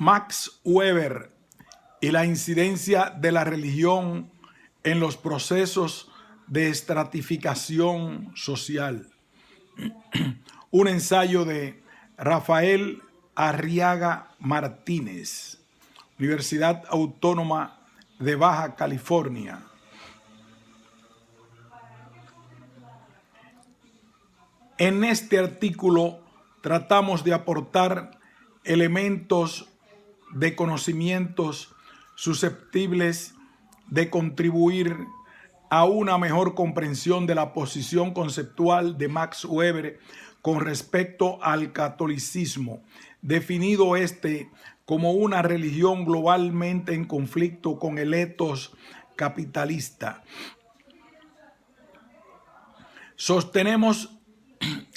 Max Weber y la incidencia de la religión en los procesos de estratificación social. Un ensayo de Rafael Arriaga Martínez, Universidad Autónoma de Baja California. En este artículo tratamos de aportar elementos de conocimientos susceptibles de contribuir a una mejor comprensión de la posición conceptual de Max Weber con respecto al catolicismo, definido como una religión globalmente en conflicto con el etos capitalista. Sostenemos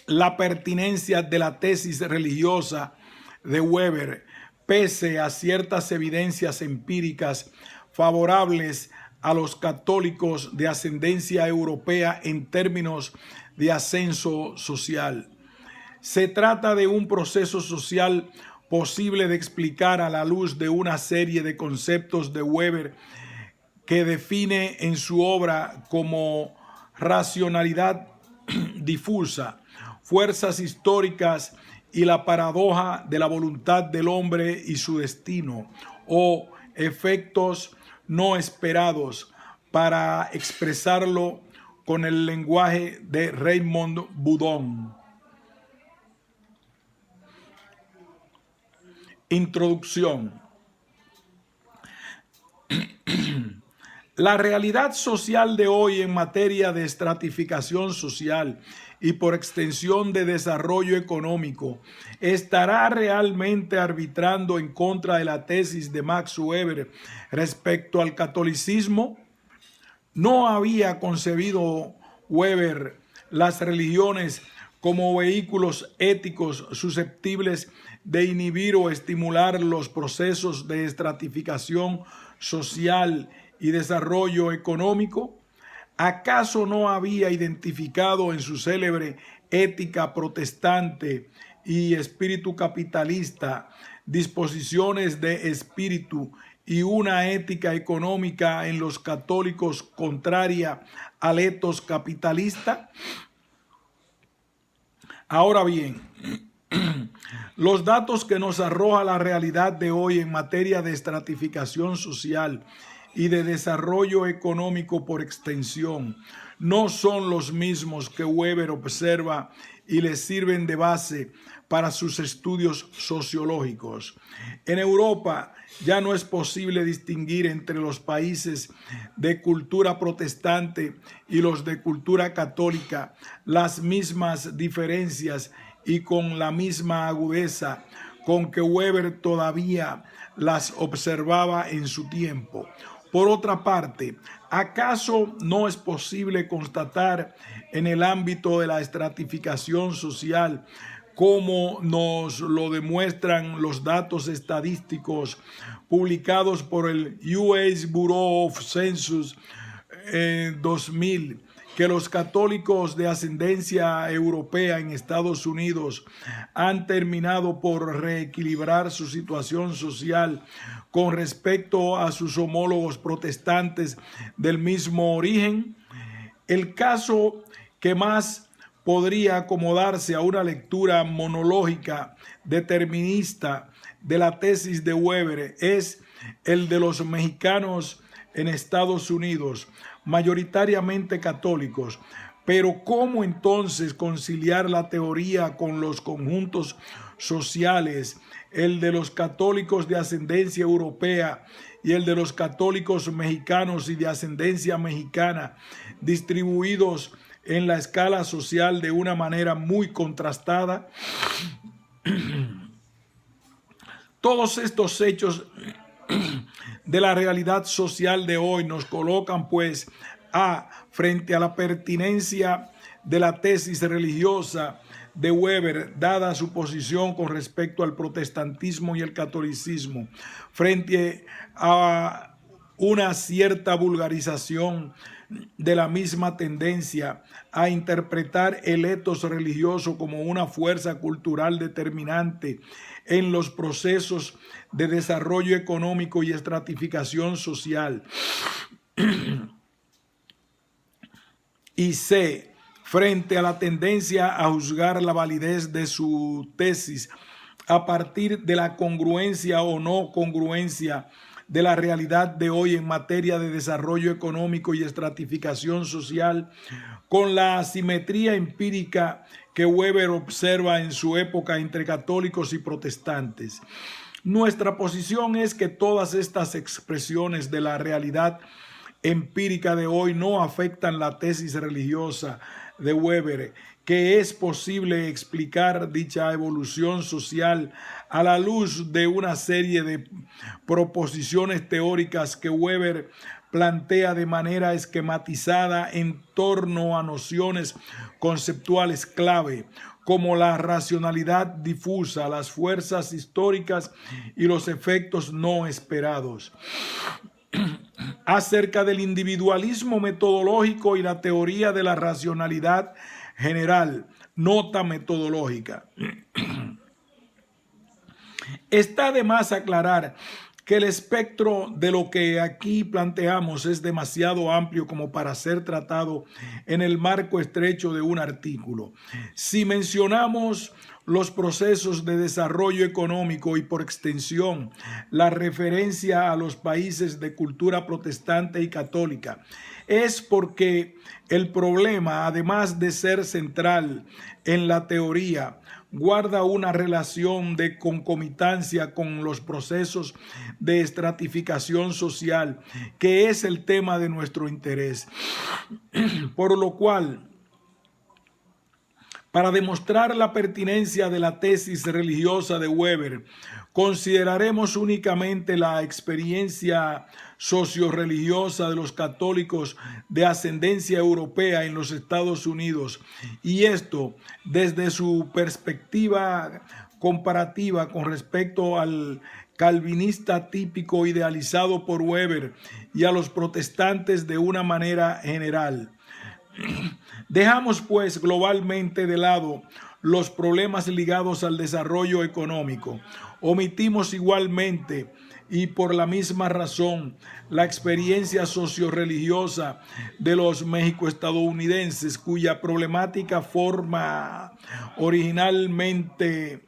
la pertinencia de la tesis religiosa de Weber, pese a ciertas evidencias empíricas favorables a los católicos de ascendencia europea en términos de ascenso social. Se trata de un proceso social posible de explicar a la luz de una serie de conceptos de Weber que define en su obra como racionalidad difusa, fuerzas históricas y la paradoja de la voluntad del hombre y su destino, o efectos no esperados, para expresarlo con el lenguaje de Raymond Boudon. Introducción. La realidad social de hoy en materia de estratificación social y por extensión de desarrollo económico estará realmente arbitrando en contra de la tesis de Max Weber respecto al catolicismo. No había concebido Weber las religiones como vehículos éticos susceptibles de inhibir o estimular los procesos de estratificación social y desarrollo económico. ¿Acaso no había identificado en su célebre Ética Protestante y Espíritu Capitalista disposiciones de espíritu y una ética económica en los católicos contraria al etos capitalista? Ahora bien, los datos que nos arroja la realidad de hoy en materia de estratificación social y de desarrollo económico por extensión no son los mismos que Weber observa y le sirven de base para sus estudios sociológicos. En Europa ya no es posible distinguir entre los países de cultura protestante y los de cultura católica las mismas diferencias y con la misma agudeza con que Weber todavía las observaba en su tiempo. Por otra parte, ¿acaso no es posible constatar en el ámbito de la estratificación social, como nos lo demuestran los datos estadísticos publicados por el US Bureau of Census en 2000, que los católicos de ascendencia europea en Estados Unidos han terminado por reequilibrar su situación social con respecto a sus homólogos protestantes del mismo origen? El caso que más podría acomodarse a una lectura monológica determinista de la tesis de Weber es el de los mexicanos en Estados Unidos, mayoritariamente católicos. Pero ¿cómo entonces conciliar la teoría con los conjuntos sociales, el de los católicos de ascendencia europea y el de los católicos mexicanos y de ascendencia mexicana, distribuidos en la escala social de una manera muy contrastada? Todos estos hechos de la realidad social de hoy nos colocan, pues, frente a la pertinencia de la tesis religiosa de Weber, dada su posición con respecto al protestantismo y el catolicismo, frente a una cierta vulgarización de la misma tendencia a interpretar el etos religioso como una fuerza cultural determinante en los procesos de desarrollo económico y estratificación social. Y C, frente a la tendencia a juzgar la validez de su tesis a partir de la congruencia o no congruencia de la realidad de hoy en materia de desarrollo económico y estratificación social, con la asimetría empírica que Weber observa en su época entre católicos y protestantes. Nuestra posición es que todas estas expresiones de la realidad empírica de hoy no afectan la tesis religiosa de Weber, que es posible explicar dicha evolución social a la luz de una serie de proposiciones teóricas que Weber plantea de manera esquematizada en torno a nociones conceptuales clave, como la racionalidad difusa, las fuerzas históricas y los efectos no esperados. Acerca del individualismo metodológico y la teoría de la racionalidad general, nota metodológica. Está de más aclarar que el espectro de lo que aquí planteamos es demasiado amplio como para ser tratado en el marco estrecho de un artículo. Si mencionamos los procesos de desarrollo económico y por extensión la referencia a los países de cultura protestante y católica, es porque el problema, además de ser central en la teoría, guarda una relación de concomitancia con los procesos de estratificación social, que es el tema de nuestro interés. Por lo cual, para demostrar la pertinencia de la tesis religiosa de Weber, consideraremos únicamente la experiencia socio-religiosa de los católicos de ascendencia europea en los Estados Unidos, y esto desde su perspectiva comparativa con respecto al calvinista típico idealizado por Weber y a los protestantes de una manera general. Dejamos pues globalmente de lado los problemas ligados al desarrollo económico. Omitimos igualmente y por la misma razón la experiencia socio-religiosa de los mexico-estadounidenses, cuya problemática forma originalmente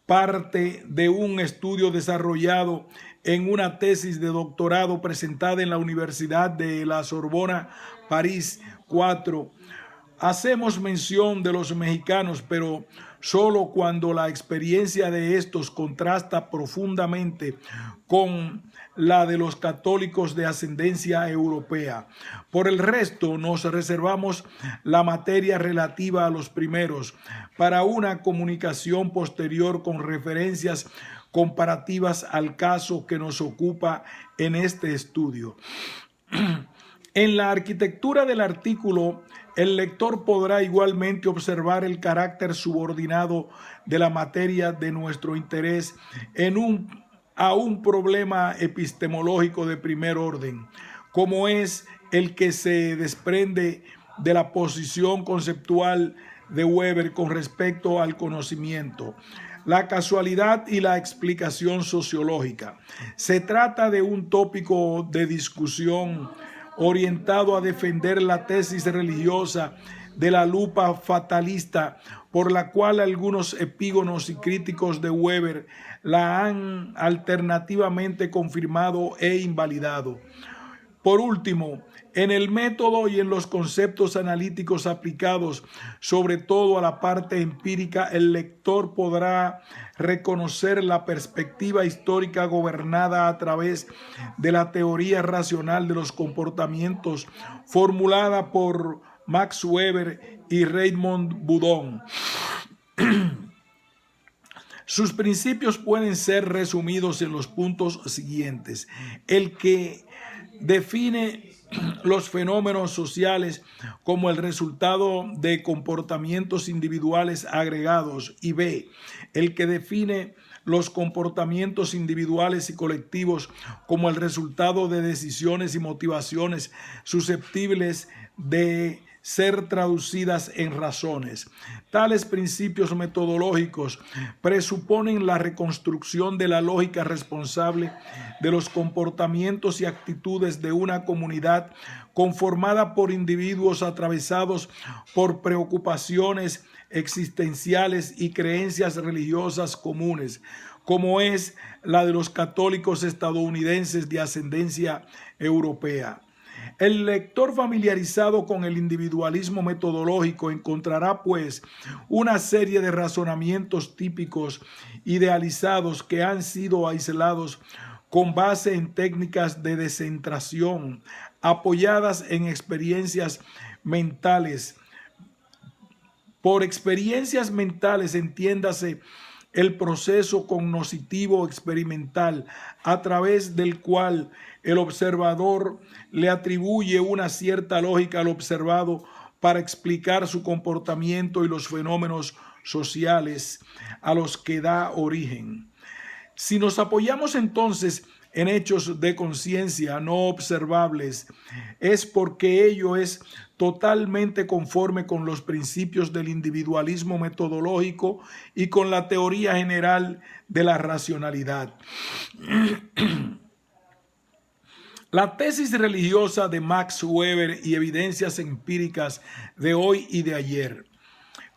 parte de un estudio desarrollado en una tesis de doctorado presentada en la Universidad de la Sorbona, París 4. Hacemos mención de los mexicanos, pero solo cuando la experiencia de estos contrasta profundamente con la de los católicos de ascendencia europea. Por el resto, nos reservamos la materia relativa a los primeros para una comunicación posterior con referencias comparativas al caso que nos ocupa en este estudio. En la arquitectura del artículo, el lector podrá igualmente observar el carácter subordinado de la materia de nuestro interés a un problema epistemológico de primer orden, como es el que se desprende de la posición conceptual de Weber con respecto al conocimiento, la casualidad y la explicación sociológica. Se trata de un tópico de discusión orientado a defender la tesis religiosa de la lupa fatalista, por la cual algunos epígonos y críticos de Weber la han alternativamente confirmado e invalidado. Por último, en el método y en los conceptos analíticos aplicados, sobre todo a la parte empírica, el lector podrá reconocer la perspectiva histórica gobernada a través de la teoría racional de los comportamientos formulada por Max Weber y Raymond Boudon. Sus principios pueden ser resumidos en los puntos siguientes. El que define los fenómenos sociales como el resultado de comportamientos individuales agregados, y B, el que define los comportamientos individuales y colectivos como el resultado de decisiones y motivaciones susceptibles de ser traducidas en razones. Tales principios metodológicos presuponen la reconstrucción de la lógica responsable de los comportamientos y actitudes de una comunidad conformada por individuos atravesados por preocupaciones existenciales y creencias religiosas comunes, como es la de los católicos estadounidenses de ascendencia europea. El lector familiarizado con el individualismo metodológico encontrará, pues, una serie de razonamientos típicos idealizados que han sido aislados con base en técnicas de descentración, apoyadas en experiencias mentales. Por experiencias mentales entiéndase el proceso cognoscitivo experimental a través del cual el observador le atribuye una cierta lógica al observado para explicar su comportamiento y los fenómenos sociales a los que da origen. Si nos apoyamos entonces en hechos de conciencia no observables, es porque ello es totalmente conforme con los principios del individualismo metodológico y con la teoría general de la racionalidad. La tesis religiosa de Max Weber y evidencias empíricas de hoy y de ayer.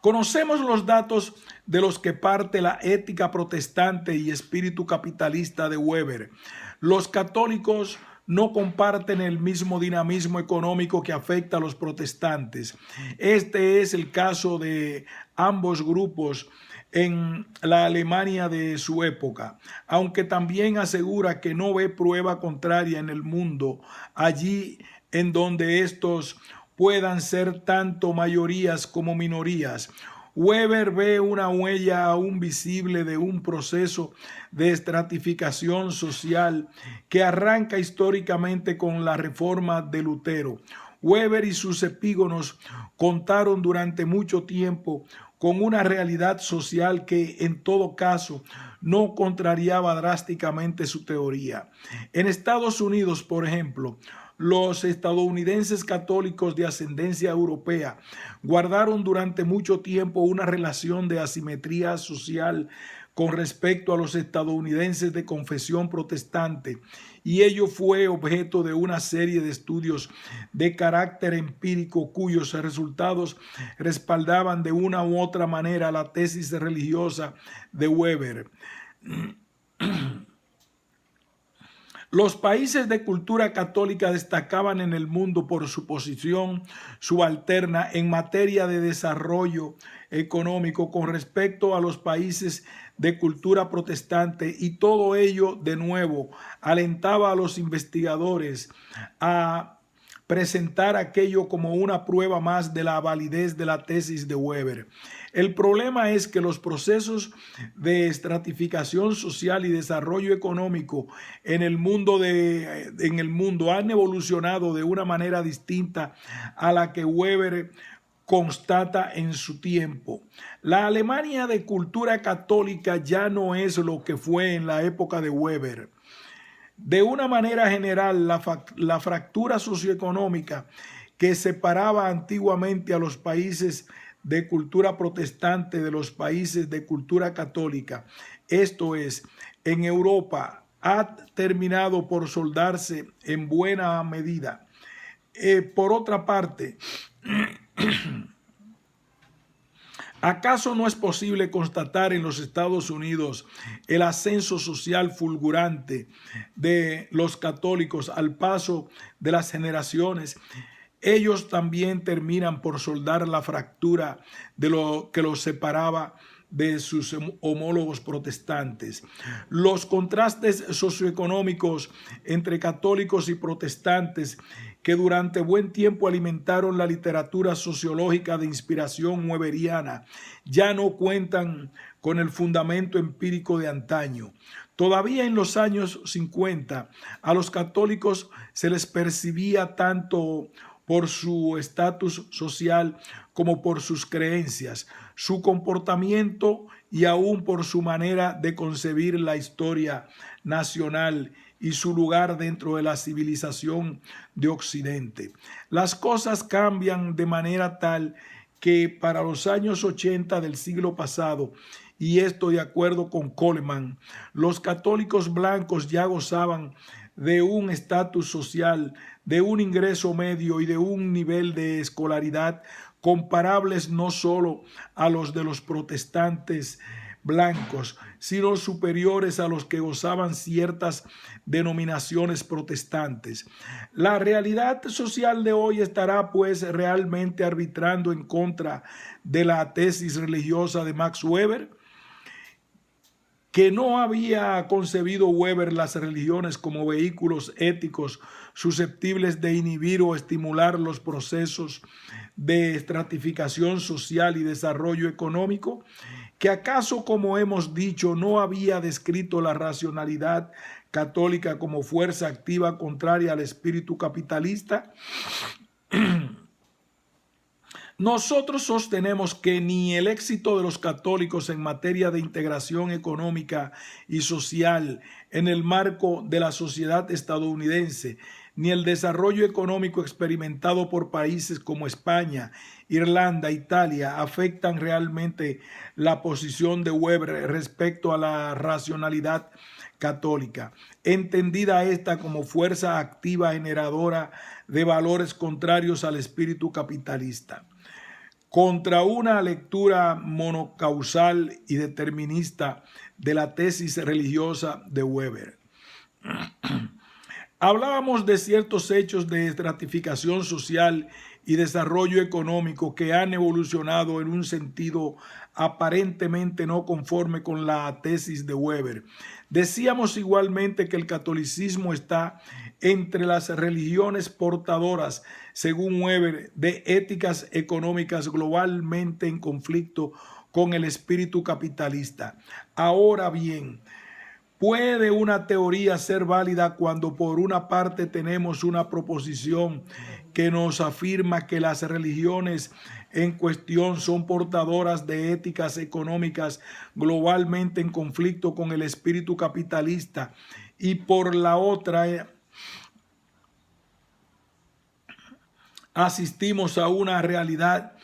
Conocemos los datos de los que parte la ética protestante y espíritu capitalista de Weber. Los católicos no comparten el mismo dinamismo económico que afecta a los protestantes. Este es el caso de ambos grupos en la Alemania de su época, aunque también asegura que no ve prueba contraria en el mundo, allí en donde estos puedan ser tanto mayorías como minorías. Weber ve una huella aún visible de un proceso de estratificación social que arranca históricamente con la reforma de Lutero. Weber y sus epígonos contaron durante mucho tiempo con una realidad social que, en todo caso, no contrariaba drásticamente su teoría. En Estados Unidos, por ejemplo, los estadounidenses católicos de ascendencia europea guardaron durante mucho tiempo una relación de asimetría social con respecto a los estadounidenses de confesión protestante, y ello fue objeto de una serie de estudios de carácter empírico cuyos resultados respaldaban de una u otra manera la tesis religiosa de Weber. Los países de cultura católica destacaban en el mundo por su posición subalterna en materia de desarrollo económico con respecto a los países de cultura protestante, y todo ello, de nuevo, alentaba a los investigadores a presentar aquello como una prueba más de la validez de la tesis de Weber. El problema es que los procesos de estratificación social y desarrollo económico en el mundo han evolucionado de una manera distinta a la que Weber constata en su tiempo. La Alemania de cultura católica ya no es lo que fue en la época de Weber. De una manera general, la fractura socioeconómica que separaba antiguamente a los países de cultura protestante de los países de cultura católica, esto es, en Europa, ha terminado por soldarse en buena medida. Por otra parte, ¿acaso no es posible constatar en los Estados Unidos el ascenso social fulgurante de los católicos al paso de las generaciones? Ellos también terminan por soldar la fractura de lo que los separaba de sus homólogos protestantes. Los contrastes socioeconómicos entre católicos y protestantes que durante buen tiempo alimentaron la literatura sociológica de inspiración weberiana ya no cuentan con el fundamento empírico de antaño. Todavía en los años 50, a los católicos se les percibía tanto por su estatus social como por sus creencias, su comportamiento y aún por su manera de concebir la historia nacional y su lugar dentro de la civilización de Occidente. Las cosas cambian de manera tal que para los años 80 del siglo pasado, y esto de acuerdo con Coleman, los católicos blancos ya gozaban de un estatus social, de un ingreso medio y de un nivel de escolaridad comparables no solo a los de los protestantes blancos, sino superiores a los que gozaban ciertas denominaciones protestantes. La realidad social de hoy estará pues realmente arbitrando en contra de la tesis religiosa de Max Weber, que no había concebido Weber las religiones como vehículos éticos susceptibles de inhibir o estimular los procesos de estratificación social y desarrollo económico, que acaso, como hemos dicho, no había descrito la racionalidad católica como fuerza activa contraria al espíritu capitalista. Nosotros sostenemos que ni el éxito de los católicos en materia de integración económica y social en el marco de la sociedad estadounidense, ni el desarrollo económico experimentado por países como España, Irlanda, Italia, afectan realmente la posición de Weber respecto a la racionalidad católica, entendida esta como fuerza activa generadora de valores contrarios al espíritu capitalista. Contra una lectura monocausal y determinista de la tesis religiosa de Weber. Hablábamos de ciertos hechos de estratificación social y desarrollo económico que han evolucionado en un sentido aparentemente no conforme con la tesis de Weber. Decíamos igualmente que el catolicismo está entre las religiones portadoras, según Weber, de éticas económicas globalmente en conflicto con el espíritu capitalista. Ahora bien, ¿puede una teoría ser válida cuando por una parte tenemos una proposición que nos afirma que las religiones en cuestión son portadoras de éticas económicas globalmente en conflicto con el espíritu capitalista, y por la otra asistimos a una realidad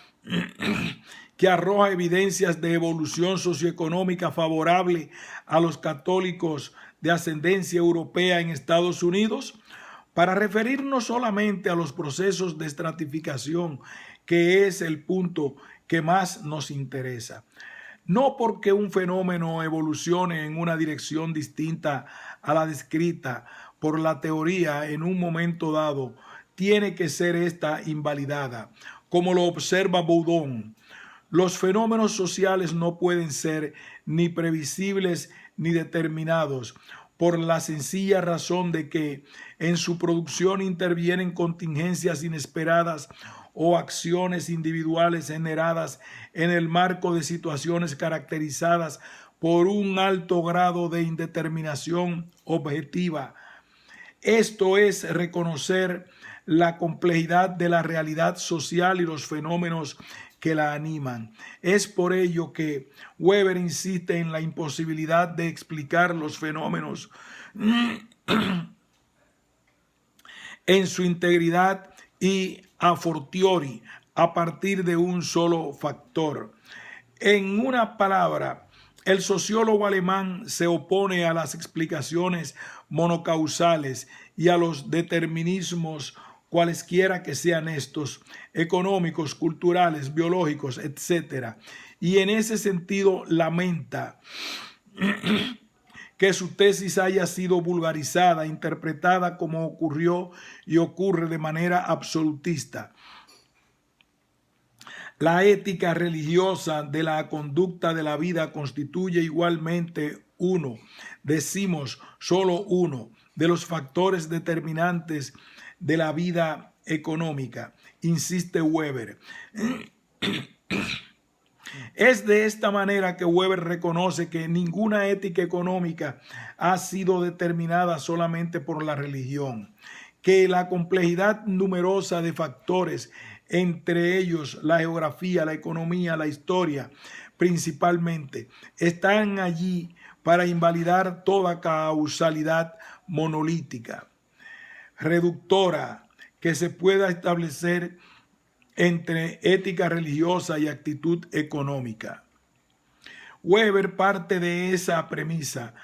que arroja evidencias de evolución socioeconómica favorable a los católicos de ascendencia europea en Estados Unidos? Para referirnos solamente a los procesos de estratificación, que es el punto que más nos interesa. No porque un fenómeno evolucione en una dirección distinta a la descrita por la teoría en un momento dado, tiene que ser esta invalidada, como lo observa Boudon. Los fenómenos sociales no pueden ser ni previsibles ni determinados, por la sencilla razón de que en su producción intervienen contingencias inesperadas o acciones individuales generadas en el marco de situaciones caracterizadas por un alto grado de indeterminación objetiva. Esto es reconocer la complejidad de la realidad social y los fenómenos que la animan. Es por ello que Weber insiste en la imposibilidad de explicar los fenómenos en su integridad y a fortiori a partir de un solo factor. En una palabra, el sociólogo alemán se opone a las explicaciones monocausales y a los determinismos cualesquiera que sean estos, económicos, culturales, biológicos, etc. Y en ese sentido lamenta que su tesis haya sido vulgarizada, interpretada como ocurrió y ocurre de manera absolutista. La ética religiosa de la conducta de la vida constituye igualmente uno, decimos solo uno, de los factores determinantes de la vida económica, insiste Weber. Es de esta manera que Weber reconoce que ninguna ética económica ha sido determinada solamente por la religión, que la complejidad numerosa de factores, entre ellos la geografía, la economía, la historia, principalmente, están allí para invalidar toda causalidad monolítica, reductora, que se pueda establecer entre ética religiosa y actitud económica. Weber parte de esa premisa.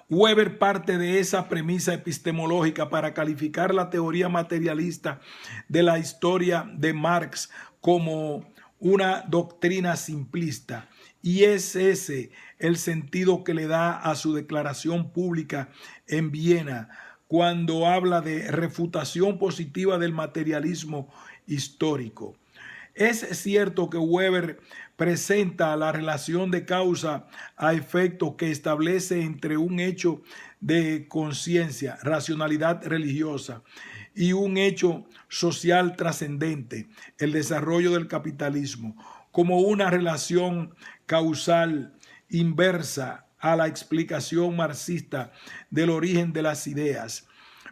Weber parte de esa premisa epistemológica para calificar la teoría materialista de la historia de Marx como una doctrina simplista, y es ese el sentido que le da a su declaración pública en Viena cuando habla de refutación positiva del materialismo histórico. Es cierto que Weber presenta la relación de causa a efecto que establece entre un hecho de conciencia, racionalidad religiosa, y un hecho social trascendente, el desarrollo del capitalismo, como una relación causal inversa a la explicación marxista del origen de las ideas.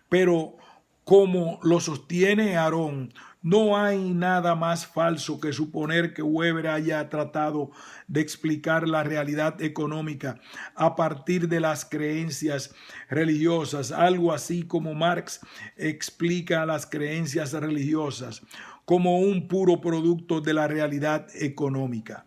Pero como lo sostiene Aron, no hay nada más falso que suponer que Weber haya tratado de explicar la realidad económica a partir de las creencias religiosas, algo así como Marx explica las creencias religiosas como un puro producto de la realidad económica.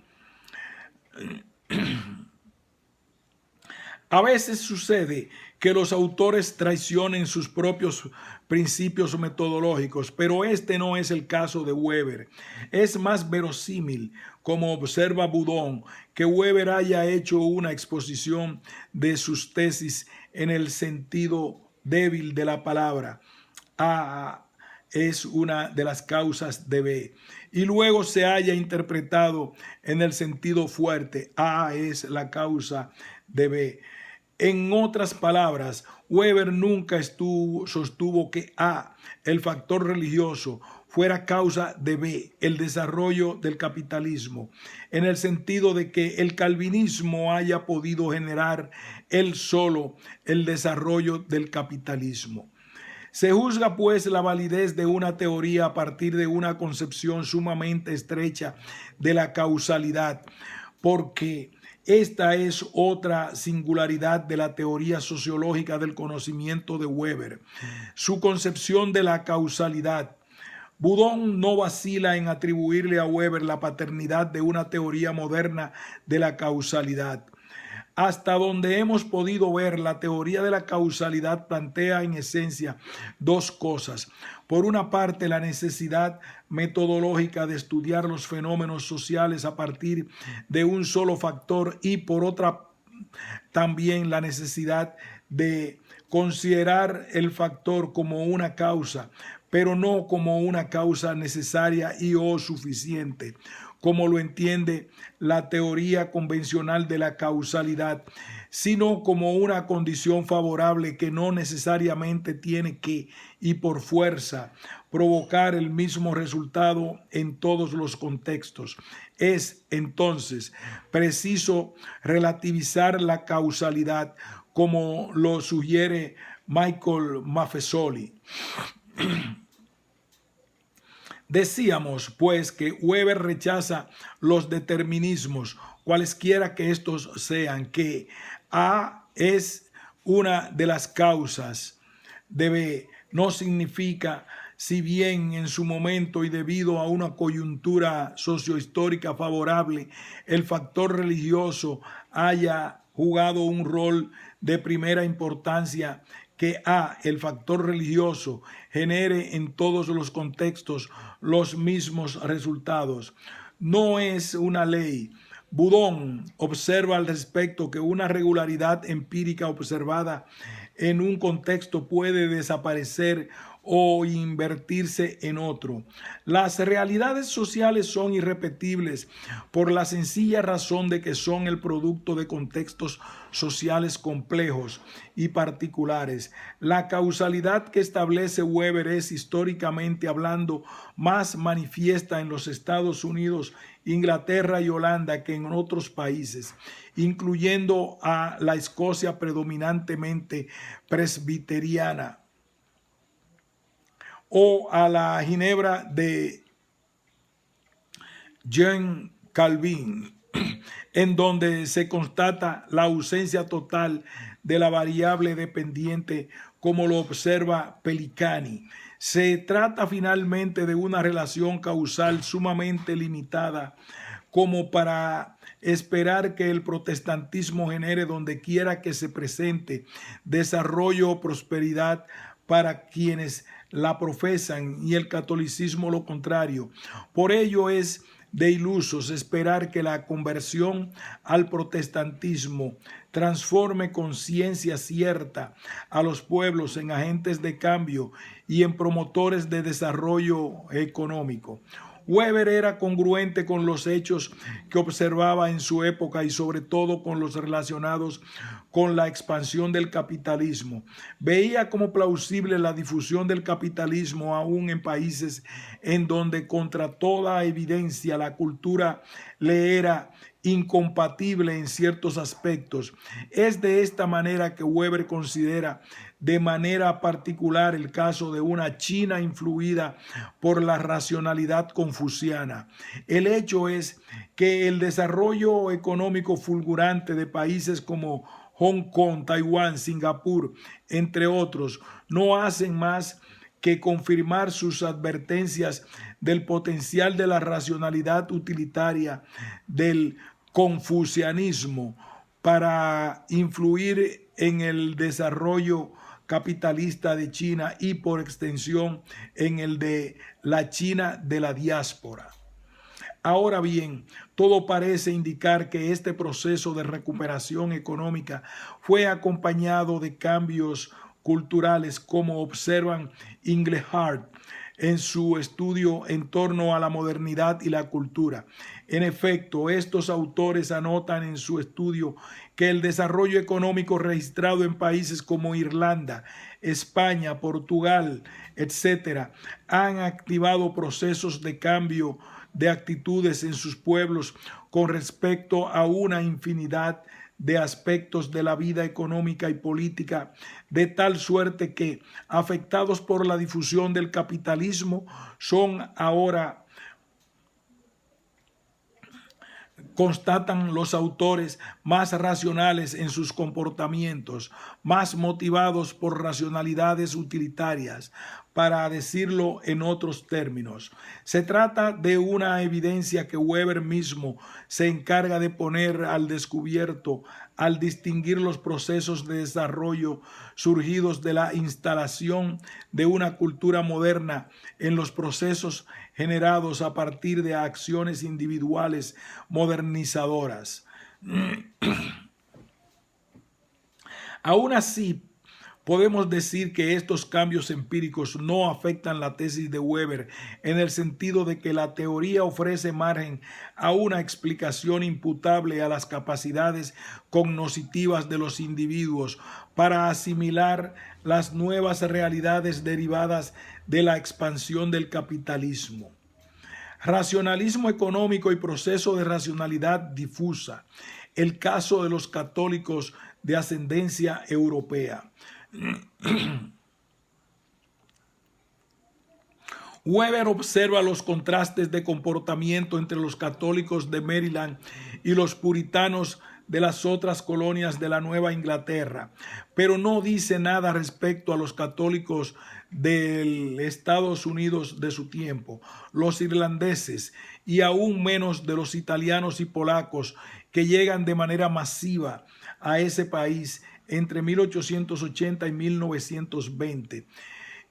A veces sucede que los autores traicionen sus propios principios metodológicos, pero este no es el caso de Weber. Es más verosímil, como observa Boudon, que Weber haya hecho una exposición de sus tesis en el sentido débil de la palabra. A es una de las causas de B, y luego se haya interpretado en el sentido fuerte. A es la causa de B. En otras palabras, Weber nunca sostuvo que A, el factor religioso, fuera causa de B, el desarrollo del capitalismo, en el sentido de que el calvinismo haya podido generar él solo el desarrollo del capitalismo. Se juzga pues la validez de una teoría a partir de una concepción sumamente estrecha de la causalidad, porque esta es otra singularidad de la teoría sociológica del conocimiento de Weber, su concepción de la causalidad. Boudon no vacila en atribuirle a Weber la paternidad de una teoría moderna de la causalidad. Hasta donde hemos podido ver, la teoría de la causalidad plantea en esencia dos cosas. Por una parte, la necesidad metodológica de estudiar los fenómenos sociales a partir de un solo factor, y por otra también la necesidad de considerar el factor como una causa, pero no como una causa necesaria y o suficiente, como lo entiende la teoría convencional de la causalidad, sino como una condición favorable que no necesariamente tiene que, y por fuerza, provocar el mismo resultado en todos los contextos. Es entonces preciso relativizar la causalidad, como lo sugiere Michael Maffesoli. Decíamos, pues, que Weber rechaza los determinismos, cualesquiera que estos sean, que A es una de las causas de B. No significa, si bien en su momento y debido a una coyuntura sociohistórica favorable, el factor religioso haya jugado un rol de primera importancia, que A, el factor religioso, genere en todos los contextos los mismos resultados. No es una ley. Boudon observa al respecto que una regularidad empírica observada en un contexto puede desaparecer o invertirse en otro. Las realidades sociales son irrepetibles por la sencilla razón de que son el producto de contextos sociales complejos y particulares. La causalidad que establece Weber es, históricamente hablando, más manifiesta en los Estados Unidos, Inglaterra y Holanda que en otros países, incluyendo a la Escocia predominantemente presbiteriana, o a la Ginebra de Jean Calvin, en donde se constata la ausencia total de la variable dependiente, como lo observa Pelicani. Se trata finalmente de una relación causal sumamente limitada, como para esperar que el protestantismo genere donde quiera que se presente desarrollo o prosperidad para quienes la profesan, y el catolicismo lo contrario. Por ello es de ilusos esperar que la conversión al protestantismo transforme con ciencia cierta a los pueblos en agentes de cambio y en promotores de desarrollo económico. Weber era congruente con los hechos que observaba en su época y sobre todo con los relacionados con la expansión del capitalismo. Veía como plausible la difusión del capitalismo aún en países en donde contra toda evidencia la cultura le era incompatible en ciertos aspectos. Es de esta manera que Weber considera de manera particular el caso de una China influida por la racionalidad confuciana. El hecho es que el desarrollo económico fulgurante de países como Hong Kong, Taiwán, Singapur, entre otros, no hacen más que confirmar sus advertencias del potencial de la racionalidad utilitaria del confucianismo para influir en el desarrollo capitalista de China y por extensión en el de la China de la diáspora. Ahora bien, todo parece indicar que este proceso de recuperación económica fue acompañado de cambios culturales, como observan Inglehart en su estudio en torno a la modernidad y la cultura. En efecto, estos autores anotan en su estudio que el desarrollo económico registrado en países como Irlanda, España, Portugal, etcétera, han activado procesos de cambio de actitudes en sus pueblos con respecto a una infinidad de aspectos de la vida económica y política, de tal suerte que, afectados por la difusión del capitalismo, son ahora, constatan los autores, más racionales en sus comportamientos, más motivados por racionalidades utilitarias, para decirlo en otros términos. Se trata de una evidencia que Weber mismo se encarga de poner al descubierto al distinguir los procesos de desarrollo surgidos de la instalación de una cultura moderna en los procesos generados a partir de acciones individuales modernizadoras. Aún así, podemos decir que estos cambios empíricos no afectan la tesis de Weber en el sentido de que la teoría ofrece margen a una explicación imputable a las capacidades cognitivas de los individuos para asimilar las nuevas realidades derivadas de la expansión del capitalismo. Racionalismo económico y proceso de racionalidad difusa. El caso de los católicos de ascendencia europea. Weber observa los contrastes de comportamiento entre los católicos de Maryland y los puritanos de las otras colonias de la Nueva Inglaterra, pero no dice nada respecto a los católicos de Estados Unidos de su tiempo, los irlandeses y aún menos de los italianos y polacos que llegan de manera masiva a ese país entre 1880 y 1920.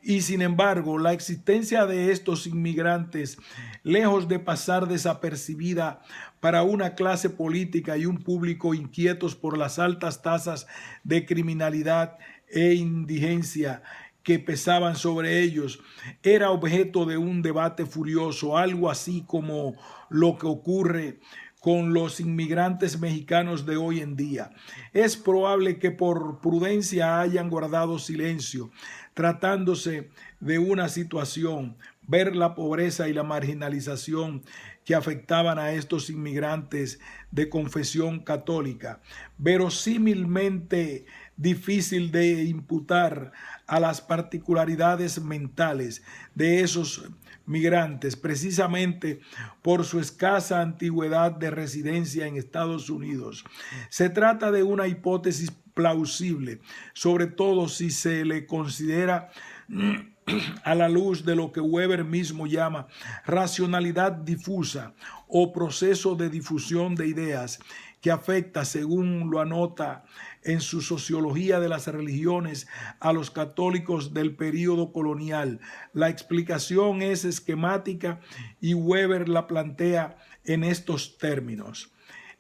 Y sin embargo, la existencia de estos inmigrantes, lejos de pasar desapercibida para una clase política y un público inquietos por las altas tasas de criminalidad e indigencia que pesaban sobre ellos era objeto de un debate furioso, algo así como lo que ocurre con los inmigrantes mexicanos de hoy en día. Es probable que por prudencia hayan guardado silencio, tratándose de una situación, ver la pobreza y la marginalización que afectaban a estos inmigrantes de confesión católica, verosímilmente difícil de imputar a las particularidades mentales de esos migrantes, precisamente por su escasa antigüedad de residencia en Estados Unidos. Se trata de una hipótesis plausible, sobre todo si se le considera a la luz de lo que Weber mismo llama racionalidad difusa o proceso de difusión de ideas que afecta, según lo anota en su Sociología de las Religiones, a los católicos del período colonial. La explicación es esquemática y Weber la plantea en estos términos.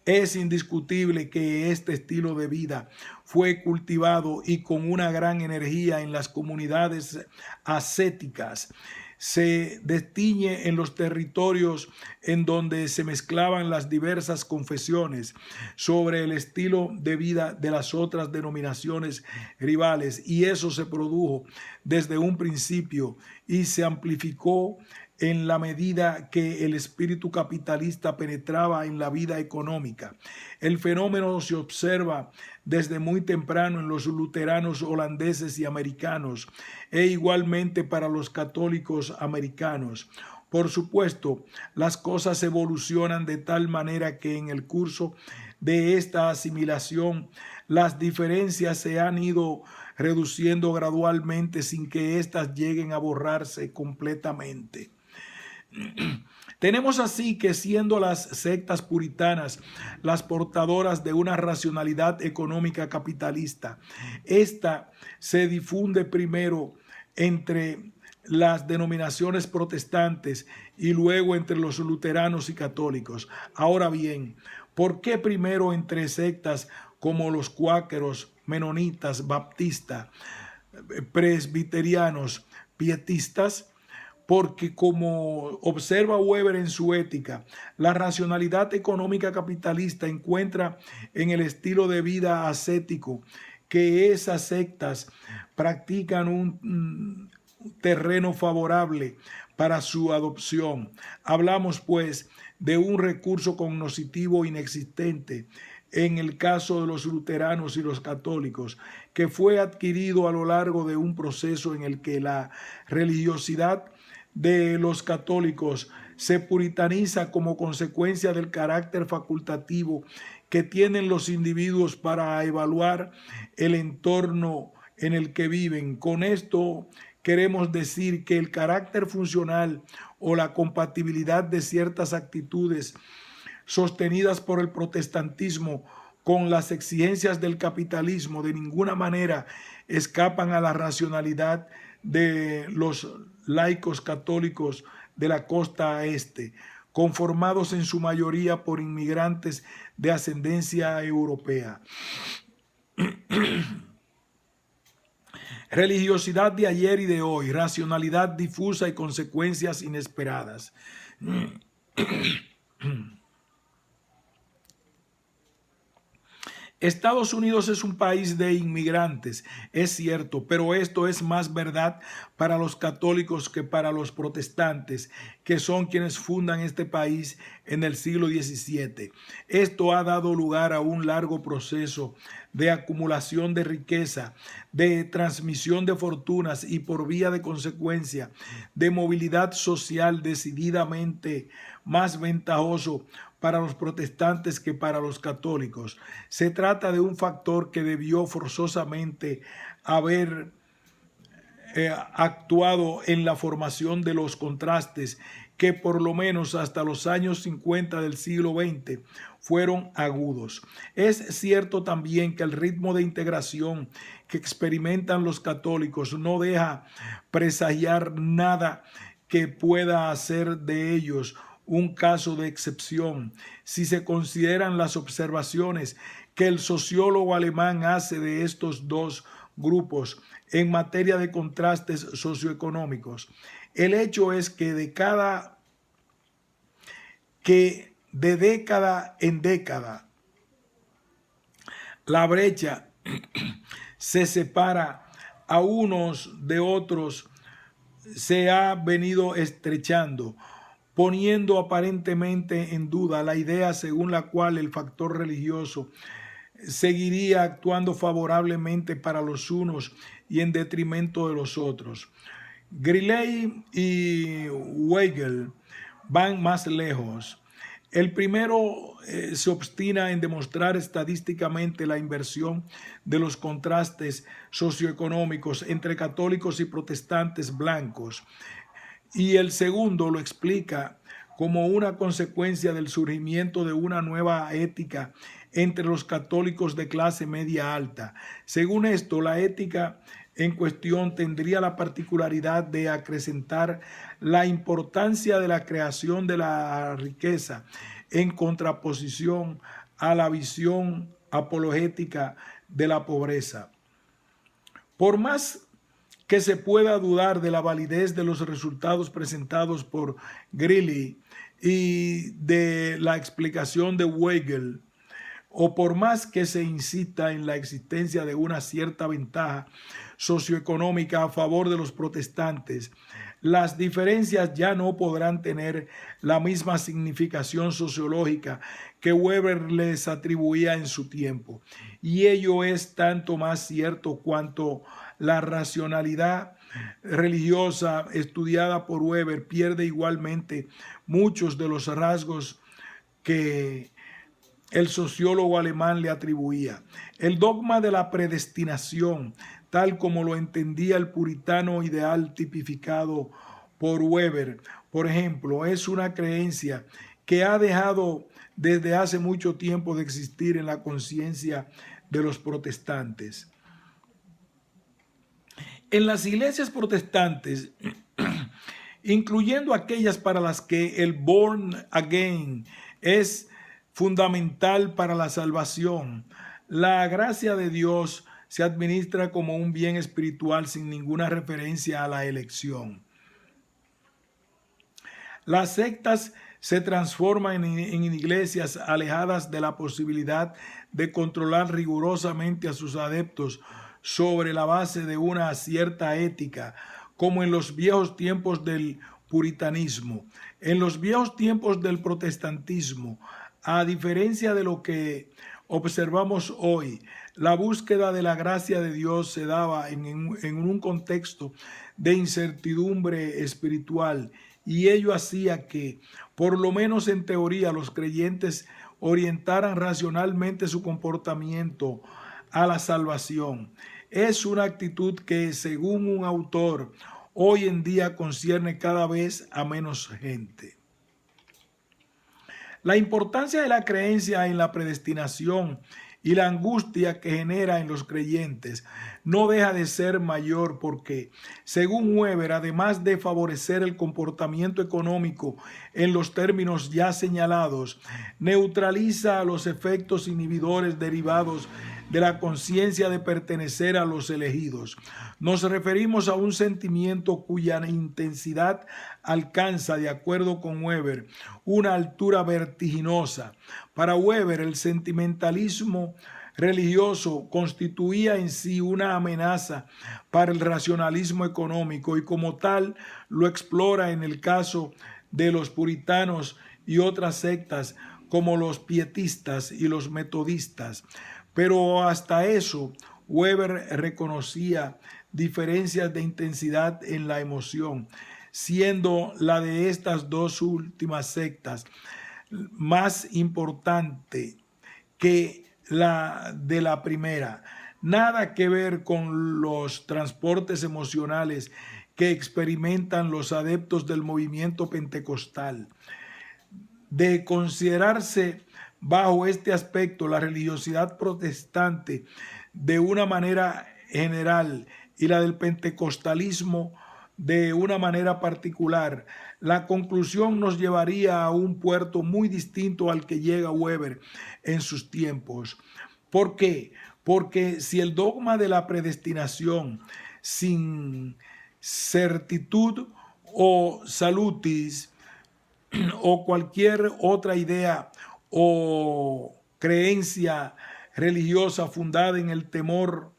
Es indiscutible que este estilo de vida fue cultivado y con una gran energía en las comunidades ascéticas. Se destiñe en los territorios en donde se mezclaban las diversas confesiones sobre el estilo de vida de las otras denominaciones rivales, y eso se produjo desde un principio y se amplificó en la medida que el espíritu capitalista penetraba en la vida económica. El fenómeno se observa desde muy temprano en los luteranos holandeses y americanos, e igualmente para los católicos americanos. Por supuesto, las cosas evolucionan de tal manera que en el curso de esta asimilación las diferencias se han ido reduciendo gradualmente sin que éstas lleguen a borrarse completamente. Tenemos así que, siendo las sectas puritanas las portadoras de una racionalidad económica capitalista, esta se difunde primero entre las denominaciones protestantes y luego entre los luteranos y católicos. Ahora bien, ¿por qué primero entre sectas como los cuáqueros, menonitas, baptistas, presbiterianos, pietistas? Porque, como observa Weber en su Ética, la racionalidad económica capitalista encuentra en el estilo de vida ascético que esas sectas practican un terreno favorable para su adopción. Hablamos, pues, de un recurso cognoscitivo inexistente en el caso de los luteranos y los católicos, que fue adquirido a lo largo de un proceso en el que la religiosidad de los católicos se puritaniza como consecuencia del carácter facultativo que tienen los individuos para evaluar el entorno en el que viven. Con esto queremos decir que el carácter funcional o la compatibilidad de ciertas actitudes sostenidas por el protestantismo con las exigencias del capitalismo de ninguna manera escapan a la racionalidad de los laicos católicos de la costa este, conformados en su mayoría por inmigrantes de ascendencia europea. Religiosidad de ayer y de hoy, racionalidad difusa y consecuencias inesperadas. Estados Unidos es un país de inmigrantes, es cierto, pero esto es más verdad para los católicos que para los protestantes, que son quienes fundan este país en el siglo XVII. Esto ha dado lugar a un largo proceso de acumulación de riqueza, de transmisión de fortunas y, por vía de consecuencia, de movilidad social decididamente más ventajoso para los protestantes que para los católicos. Se trata de un factor que debió forzosamente haber actuado en la formación de los contrastes que por lo menos hasta los años 50 del siglo XX fueron agudos. Es cierto también que el ritmo de integración que experimentan los católicos no deja presagiar nada que pueda hacer de ellos un caso de excepción si se consideran las observaciones que el sociólogo alemán hace de estos dos grupos en materia de contrastes socioeconómicos. El hecho es que de década en década la brecha se separa a unos de otros, se ha venido estrechando, poniendo aparentemente en duda la idea según la cual el factor religioso seguiría actuando favorablemente para los unos y en detrimento de los otros. Greeley y Weigel van más lejos. El primero se obstina en demostrar estadísticamente la inversión de los contrastes socioeconómicos entre católicos y protestantes blancos, y el segundo lo explica como una consecuencia del surgimiento de una nueva ética entre los católicos de clase media alta. Según esto, la ética en cuestión tendría la particularidad de acrecentar la importancia de la creación de la riqueza en contraposición a la visión apologética de la pobreza. Por más que se pueda dudar de la validez de los resultados presentados por Greeley y de la explicación de Weigel, o por más que se insista en la existencia de una cierta ventaja socioeconómica a favor de los protestantes, las diferencias ya no podrán tener la misma significación sociológica que Weber les atribuía en su tiempo. Y ello es tanto más cierto cuanto la racionalidad religiosa estudiada por Weber pierde igualmente muchos de los rasgos que el sociólogo alemán le atribuía. El dogma de la predestinación, tal como lo entendía el puritano ideal tipificado por Weber, por ejemplo, es una creencia que ha dejado desde hace mucho tiempo de existir en la conciencia de los protestantes. En las iglesias protestantes, incluyendo aquellas para las que el born again es fundamental para la salvación, la gracia de Dios se administra como un bien espiritual sin ninguna referencia a la elección. Las sectas se transforman en iglesias alejadas de la posibilidad de controlar rigurosamente a sus adeptos sobre la base de una cierta ética, como en los viejos tiempos del puritanismo. En los viejos tiempos del protestantismo, a diferencia de lo que observamos hoy, la búsqueda de la gracia de Dios se daba en un contexto de incertidumbre espiritual, y ello hacía que, por lo menos en teoría, los creyentes orientaran racionalmente su comportamiento a la salvación. Es una actitud que, según un autor, hoy en día concierne cada vez a menos gente. La importancia de la creencia en la predestinación y la angustia que genera en los creyentes no deja de ser mayor porque, según Weber, además de favorecer el comportamiento económico en los términos ya señalados, neutraliza los efectos inhibidores derivados de la conciencia de pertenecer a los elegidos. Nos referimos a un sentimiento cuya intensidad alcanza, de acuerdo con Weber, una altura vertiginosa. Para Weber, el sentimentalismo religioso constituía en sí una amenaza para el racionalismo económico y como tal lo explora en el caso de los puritanos y otras sectas como los pietistas y los metodistas. Pero hasta eso, Weber reconocía diferencias de intensidad en la emoción, siendo la de estas dos últimas sectas más importante que la de la primera. Nada que ver con los transportes emocionales que experimentan los adeptos del movimiento pentecostal. De considerarse bajo este aspecto la religiosidad protestante de una manera general y la del pentecostalismo de una manera particular, la conclusión nos llevaría a un puerto muy distinto al que llega Weber en sus tiempos. ¿Por qué? Porque si el dogma de la predestinación sin certitud o salutis o cualquier otra idea o creencia religiosa fundada en el temor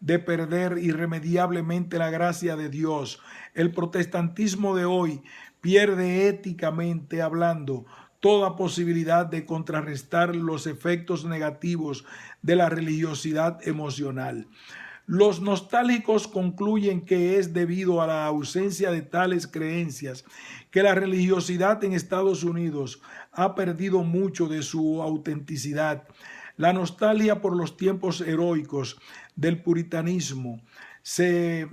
de perder irremediablemente la gracia de Dios, el protestantismo de hoy pierde éticamente hablando toda posibilidad de contrarrestar los efectos negativos de la religiosidad emocional. Los nostálgicos concluyen que es debido a la ausencia de tales creencias que la religiosidad en Estados Unidos ha perdido mucho de su autenticidad. La nostalgia por los tiempos heroicos del puritanismo se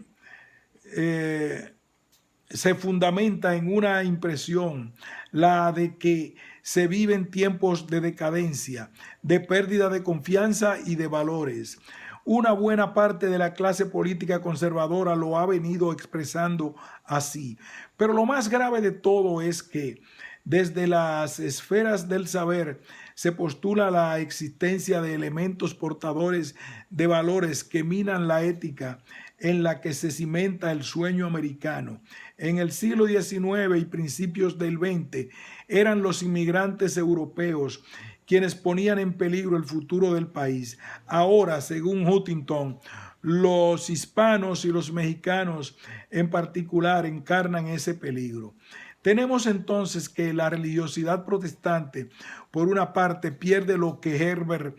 fundamenta en una impresión, la de que se viven tiempos de decadencia, de pérdida de confianza y de valores. Una buena parte de la clase política conservadora lo ha venido expresando así. Pero lo más grave de todo es que desde las esferas del saber se postula la existencia de elementos portadores de valores que minan la ética en la que se cimenta el sueño americano. En el siglo XIX y principios del XX eran los inmigrantes europeos quienes ponían en peligro el futuro del país. Ahora, según Huntington, los hispanos y los mexicanos en particular encarnan ese peligro. Tenemos entonces que la religiosidad protestante, por una parte, pierde lo que Herbert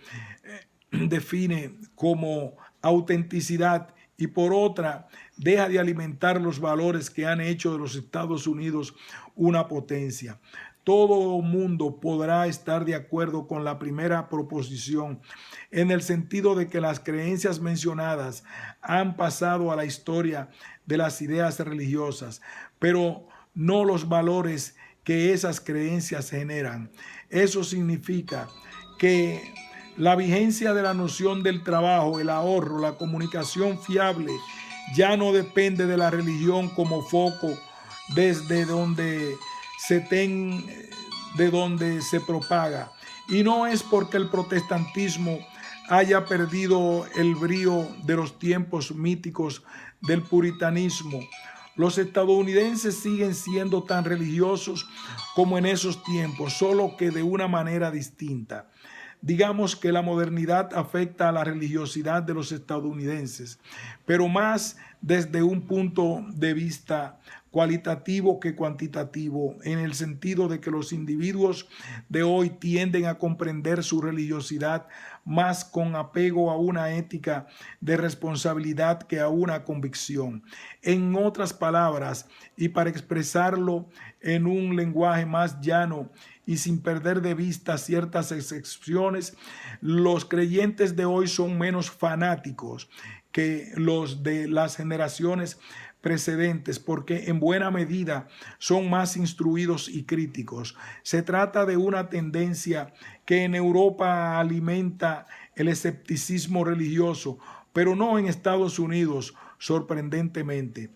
define como autenticidad y por otra, deja de alimentar los valores que han hecho de los Estados Unidos una potencia. Todo mundo podrá estar de acuerdo con la primera proposición, en el sentido de que las creencias mencionadas han pasado a la historia de las ideas religiosas, pero no los valores que esas creencias generan. Eso significa que la vigencia de la noción del trabajo, el ahorro, la comunicación fiable, ya no depende de la religión como foco desde donde se propaga. Y no es porque el protestantismo haya perdido el brío de los tiempos míticos del puritanismo. Los estadounidenses siguen siendo tan religiosos como en esos tiempos, solo que de una manera distinta. Digamos que la modernidad afecta a la religiosidad de los estadounidenses, pero más desde un punto de vista cualitativo que cuantitativo, en el sentido de que los individuos de hoy tienden a comprender su religiosidad más con apego a una ética de responsabilidad que a una convicción. En otras palabras, y para expresarlo en un lenguaje más llano y sin perder de vista ciertas excepciones, los creyentes de hoy son menos fanáticos que los de las generaciones precedentes, porque en buena medida son más instruidos y críticos. Se trata de una tendencia que en Europa alimenta el escepticismo religioso, pero no en Estados Unidos, sorprendentemente.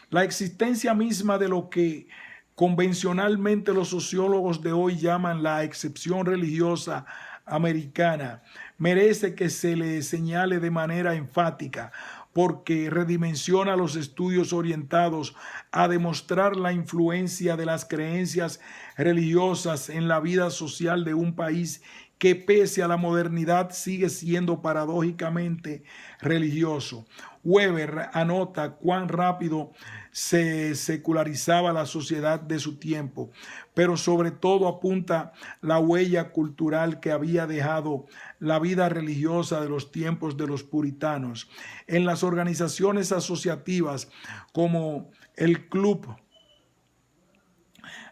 La existencia misma de lo que convencionalmente los sociólogos de hoy llaman la excepción religiosa americana merece que se le señale de manera enfática, porque redimensiona los estudios orientados a demostrar la influencia de las creencias religiosas en la vida social de un país que pese a la modernidad sigue siendo paradójicamente religioso. Weber anota cuán rápido se secularizaba la sociedad de su tiempo, pero sobre todo apunta la huella cultural que había dejado la vida religiosa de los tiempos de los puritanos. En las organizaciones asociativas como el Club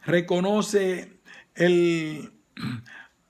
reconoce el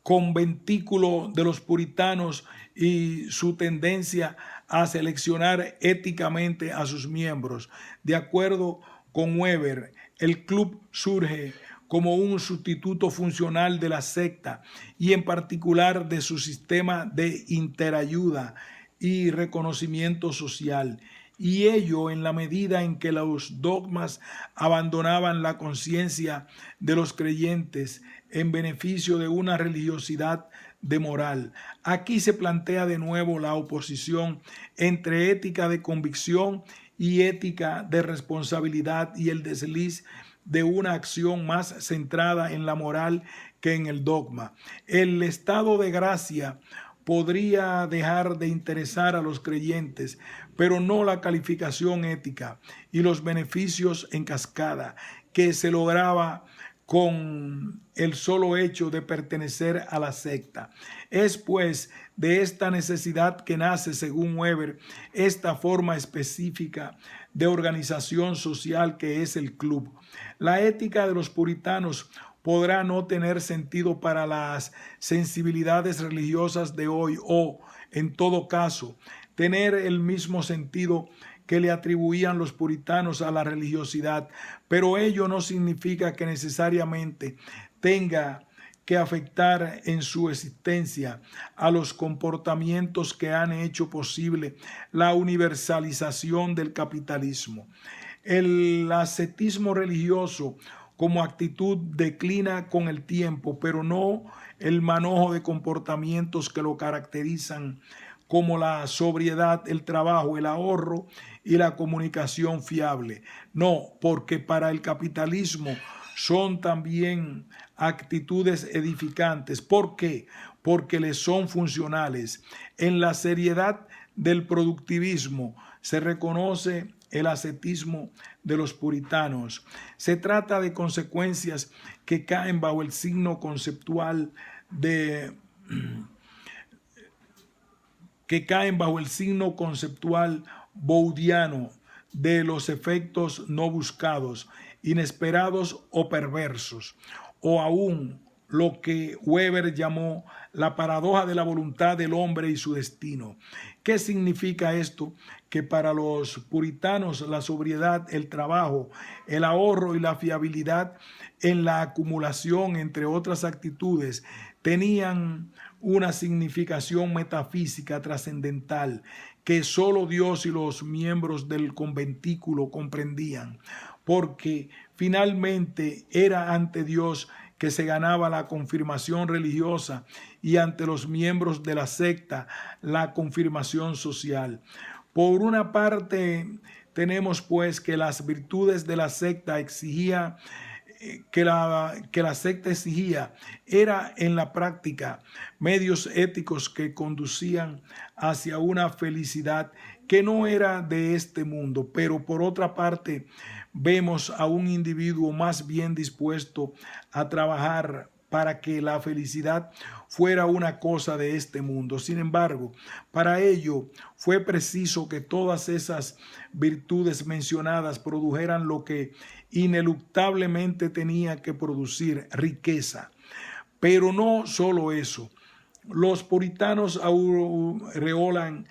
conventículo de los puritanos y su tendencia a seleccionar éticamente a sus miembros. De acuerdo con Weber, el club surge como un sustituto funcional de la secta y en particular de su sistema de interayuda y reconocimiento social. y ello en la medida en que los dogmas abandonaban la conciencia de los creyentes en beneficio de una religiosidad de moral. Aquí se plantea de nuevo la oposición entre ética de convicción y ética de responsabilidad y el desliz de una acción más centrada en la moral que en el dogma. El estado de gracia podría dejar de interesar a los creyentes, pero no la calificación ética y los beneficios en cascada que se lograba con el solo hecho de pertenecer a la secta. Es pues de esta necesidad que nace, según Weber, esta forma específica de organización social que es el club. La ética de los puritanos podrá no tener sentido para las sensibilidades religiosas de hoy o, en todo caso, tener el mismo sentido que le atribuían los puritanos a la religiosidad, pero ello no significa que necesariamente tenga que afectar en su existencia a los comportamientos que han hecho posible la universalización del capitalismo. El ascetismo religioso como actitud declina con el tiempo, pero no el manojo de comportamientos que lo caracterizan, como la sobriedad, el trabajo, el ahorro y la comunicación fiable. No, porque para el capitalismo son también actitudes edificantes. ¿Por qué? Porque les son funcionales. En la seriedad del productivismo se reconoce el ascetismo de los puritanos. Se trata de consecuencias que caen bajo el signo conceptual boudiano de los efectos no buscados, inesperados o perversos, o aún lo que Weber llamó la paradoja de la voluntad del hombre y su destino. ¿Qué significa esto? Que para los puritanos la sobriedad, el trabajo, el ahorro y la fiabilidad en la acumulación, entre otras actitudes, tenían una significación metafísica trascendental que solo Dios y los miembros del conventículo comprendían, porque finalmente era ante Dios que se ganaba la confirmación religiosa y ante los miembros de la secta la confirmación social. Por una parte, tenemos pues que las virtudes de la secta exigía que la secta exigía era en la práctica medios éticos que conducían hacia una felicidad que no era de este mundo, pero por otra parte vemos a un individuo más bien dispuesto a trabajar para que la felicidad fuera una cosa de este mundo. Sin embargo, para ello fue preciso que todas esas virtudes mencionadas produjeran lo que ineluctablemente tenía que producir: riqueza. Pero no solo eso. Los puritanos aureolan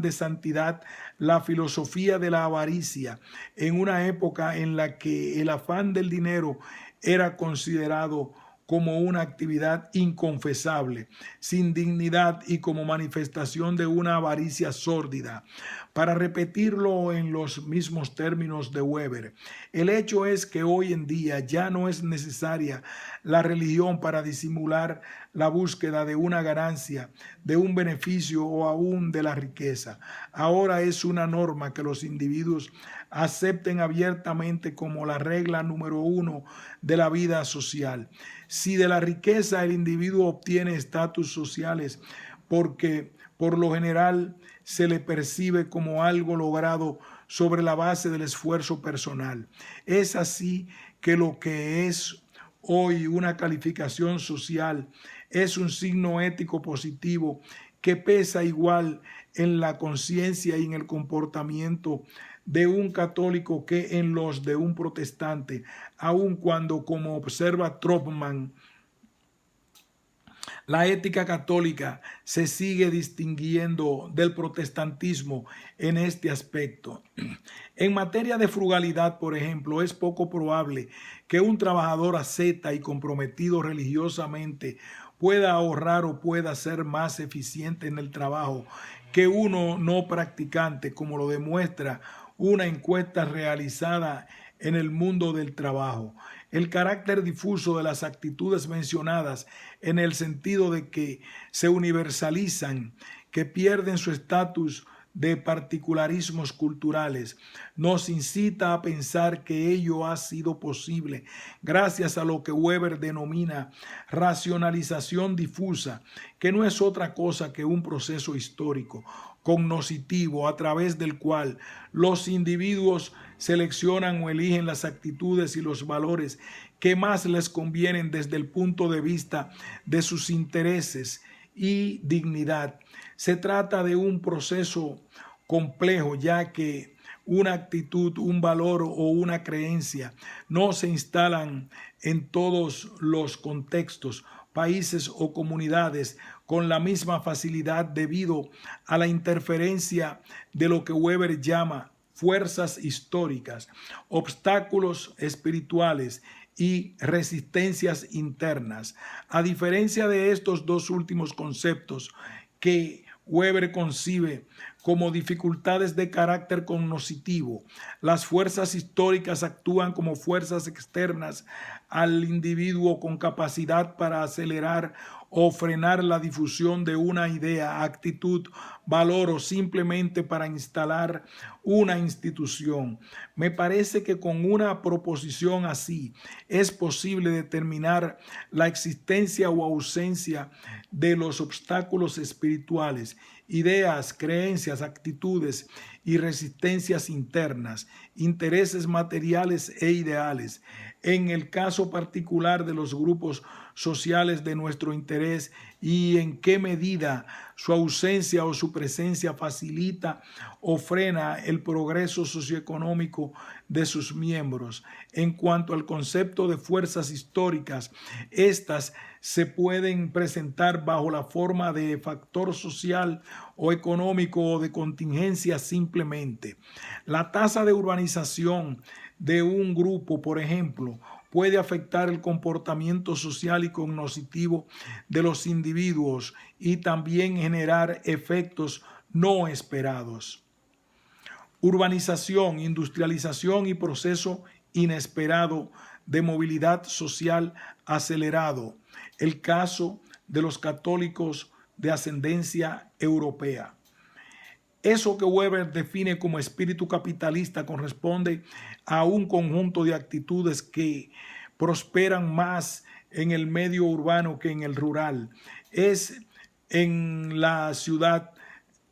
de santidad la filosofía de la avaricia en una época en la que el afán del dinero era considerado como una actividad inconfesable, sin dignidad y como manifestación de una avaricia sórdida. Para repetirlo en los mismos términos de Weber, el hecho es que hoy en día ya no es necesaria la religión para disimular la búsqueda de una ganancia, de un beneficio o aún de la riqueza. Ahora es una norma que los individuos acepten abiertamente como la regla número 1 de la vida social. Si de la riqueza el individuo obtiene estatus sociales, porque por lo general se le percibe como algo logrado sobre la base del esfuerzo personal. Es así que lo que es hoy una calificación social es un signo ético positivo que pesa igual en la conciencia y en el comportamiento de un católico que en los de un protestante, aun cuando, como observa Tropman, La ética católica se sigue distinguiendo del protestantismo en este aspecto. En materia de frugalidad, por ejemplo, es poco probable que un trabajador asceta y comprometido religiosamente pueda ahorrar o pueda ser más eficiente en el trabajo que uno no practicante, como lo demuestra una encuesta realizada en el mundo del trabajo. El carácter difuso de las actitudes mencionadas en el sentido de que se universalizan, que pierden su estatus de particularismos culturales, nos incita a pensar que ello ha sido posible gracias a lo que Weber denomina racionalización difusa, que no es otra cosa que un proceso histórico, cognoscitivo, a través del cual los individuos seleccionan o eligen las actitudes y los valores que más les convienen desde el punto de vista de sus intereses y dignidad. Se trata de un proceso complejo, ya que una actitud, un valor o una creencia no se instalan en todos los contextos, países o comunidades con la misma facilidad debido a la interferencia de lo que Weber llama fuerzas históricas, obstáculos espirituales y resistencias internas. A diferencia de estos dos últimos conceptos que Weber concibe como dificultades de carácter cognoscitivo, las fuerzas históricas actúan como fuerzas externas al individuo con capacidad para acelerar o frenar la difusión de una idea, actitud, valor o simplemente para instalar una institución. Me parece que con una proposición así es posible determinar la existencia o ausencia de los obstáculos espirituales, ideas, creencias, actitudes y resistencias internas, intereses materiales e ideales. En el caso particular de los grupos sociales de nuestro interés y en qué medida su ausencia o su presencia facilita o frena el progreso socioeconómico de sus miembros. En cuanto al concepto de fuerzas históricas, estas se pueden presentar bajo la forma de factor social o económico o de contingencia simplemente. La tasa de urbanización de un grupo, por ejemplo, puede afectar el comportamiento social y cognoscitivo de los individuos y también generar efectos no esperados. Urbanización, industrialización y proceso inesperado de movilidad social acelerado. El caso de los católicos de ascendencia europea. Eso que Weber define como espíritu capitalista corresponde a un conjunto de actitudes que prosperan más en el medio urbano que en el rural. Es en la ciudad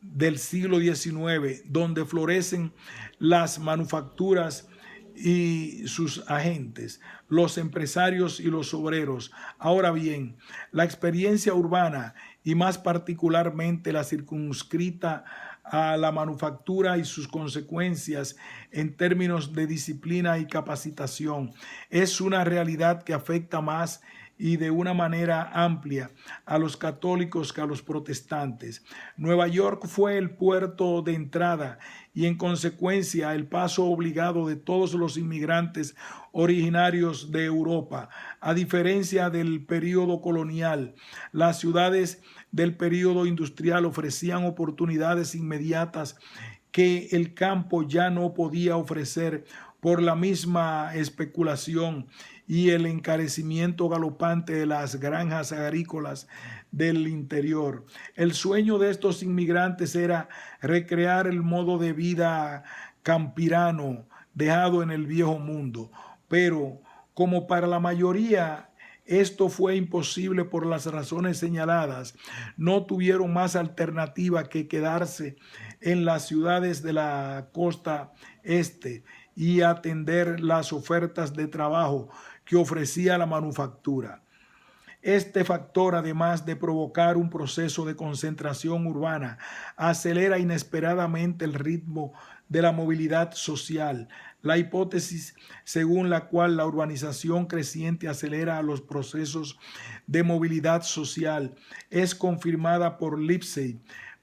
del siglo XIX donde florecen las manufacturas y sus agentes, los empresarios y los obreros. Ahora bien, la experiencia urbana y más particularmente la circunscrita a la manufactura y sus consecuencias en términos de disciplina y capacitación es una realidad que afecta más y de una manera amplia a los católicos que a los protestantes. Nueva York fue el puerto de entrada y en consecuencia el paso obligado de todos los inmigrantes originarios de Europa. A diferencia del período colonial, las ciudades del período industrial ofrecían oportunidades inmediatas que el campo ya no podía ofrecer por la misma especulación y el encarecimiento galopante de las granjas agrícolas del interior. El sueño de estos inmigrantes era recrear el modo de vida campirano dejado en el viejo mundo, pero como para la mayoría esto fue imposible por las razones señaladas, no tuvieron más alternativa que quedarse en las ciudades de la costa este y atender las ofertas de trabajo que ofrecía la manufactura. Este factor, además de provocar un proceso de concentración urbana, acelera inesperadamente el ritmo de la movilidad social. La hipótesis según la cual la urbanización creciente acelera los procesos de movilidad social es confirmada por Lipset.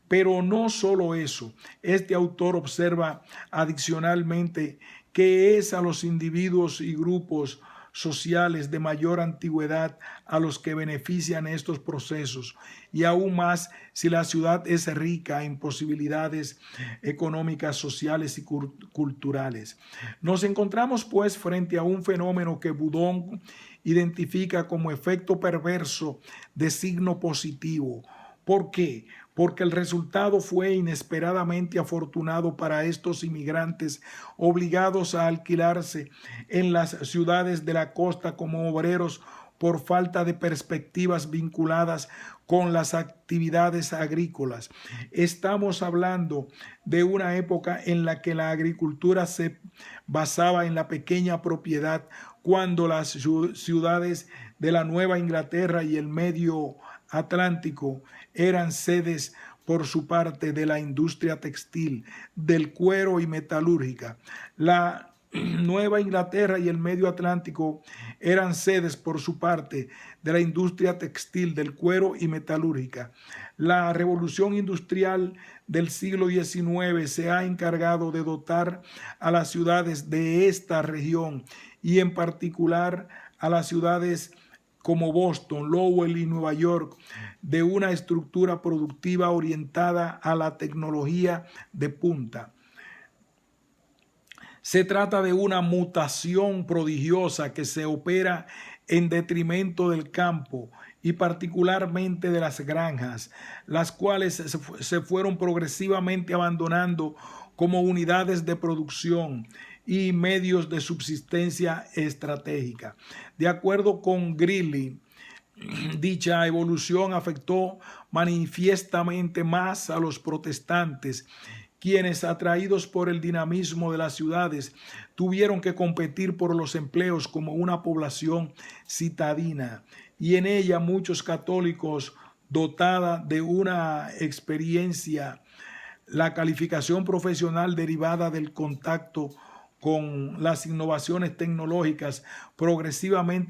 Pero no solo eso, este autor observa adicionalmente que es a los individuos y grupos sociales de mayor antigüedad a los que benefician estos procesos, y aún más si la ciudad es rica en posibilidades económicas, sociales y culturales. Nos encontramos pues frente a un fenómeno que Boudon identifica como efecto perverso de signo positivo. ¿Por qué? Porque el resultado fue inesperadamente afortunado para estos inmigrantes obligados a alquilarse en las ciudades de la costa como obreros por falta de perspectivas vinculadas con las actividades agrícolas. Estamos hablando de una época en la que la agricultura se basaba en la pequeña propiedad, cuando las ciudades de la Nueva Inglaterra y el Medio Atlántico eran sedes por su parte de la industria textil, del cuero y metalúrgica. La Nueva Inglaterra y el Medio Atlántico eran sedes por su parte de la industria textil, del cuero y metalúrgica. La revolución industrial del siglo XIX se ha encargado de dotar a las ciudades de esta región y en particular a las ciudades como Boston, Lowell y Nueva York, de una estructura productiva orientada a la tecnología de punta. Se trata de una mutación prodigiosa que se opera en detrimento del campo y particularmente de las granjas, las cuales se fueron progresivamente abandonando como unidades de producción y medios de subsistencia estratégica. De acuerdo con Greeley, dicha evolución afectó manifiestamente más a los protestantes, quienes, atraídos por el dinamismo de las ciudades, tuvieron que competir por los empleos como una población citadina, y en ella muchos católicos, dotada de una experiencia, la calificación profesional derivada del contacto con las innovaciones tecnológicas, progresivamente